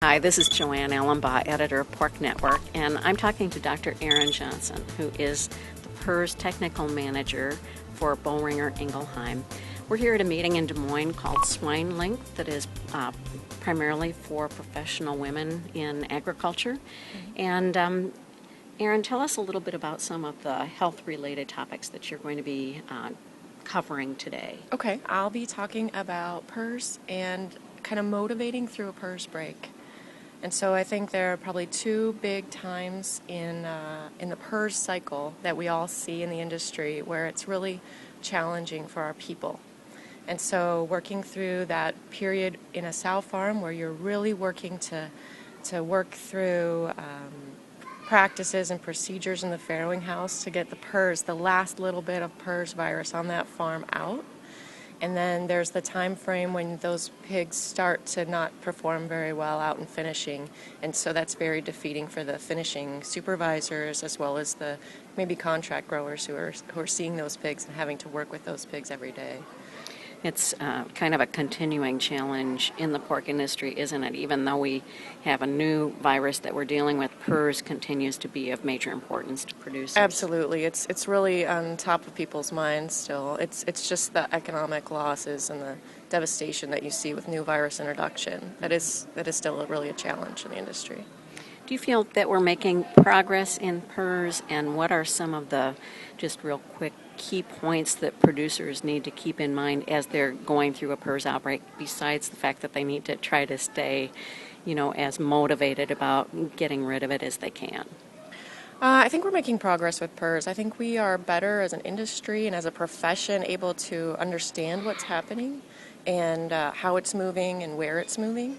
Hi, this is Joanne Allenbaugh, editor of Pork Network, and I'm talking to Dr. Aaron Johnson, who is the PRRS Technical Manager for Boehringer Ingelheim. We're here at a meeting in Des Moines called Swine Link that is primarily for professional women in agriculture. And Aaron, tell us a little bit about some of the health-related topics that you're going to be covering today. Okay, I'll be talking about PRRS and kind of motivating through a PRRS break. And so I think there are probably two big times in the PRRS cycle that we all see in the industry where it's really challenging for our people. And so working through that period in a sow farm where you're really working to work through practices and procedures in the farrowing house to get the PRRS, the last little bit of PRRS virus on that farm out. And then there's the time frame when those pigs start to not perform very well out in finishing, and so that's very defeating for the finishing supervisors as well as the maybe contract growers who are seeing those pigs and having to work with those pigs every day. It's kind of a continuing challenge in the pork industry, isn't it? Even though we have a new virus that we're dealing with, PRRS continues to be of major importance to producers. Absolutely. It's really on top of people's minds still. It's just the economic losses and the devastation that you see with new virus introduction. That is still really a challenge in the industry. Do you feel that we're making progress in PRRS, and what are some of the, just real quick, key points that producers need to keep in mind as they're going through a PRRS outbreak, besides the fact that they need to try to stay, as motivated about getting rid of it as they can? I think we're making progress with PRRS. I think we are better as an industry and as a profession able to understand what's happening and how it's moving and where it's moving.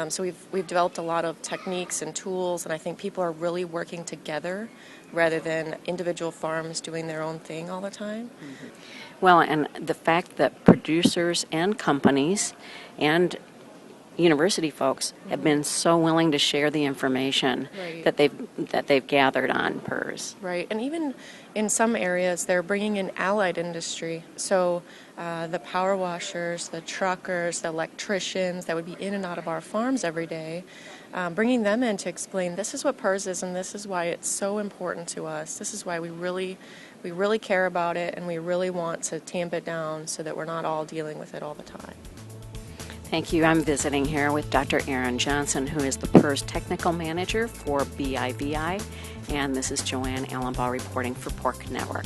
So we've developed a lot of techniques and tools, and I think people are really working together rather than individual farms doing their own thing all the time. Mm-hmm. Well, and the fact that producers and companies and university folks have been so willing to share the information that they've gathered on PRRS. Right, and even in some areas they're bringing in allied industry. So the power washers, the truckers, the electricians that would be in and out of our farms every day, bringing them in to explain this is what PRRS is and this is why it's so important to us. This is why we really care about it and we really want to tamp it down so that we're not all dealing with it all the time. Thank you. I'm visiting here with Dr. Aaron Johnson, who is the PRRS Technical Manager for BIVI, and this is Joanne Allenbaugh reporting for Pork Network.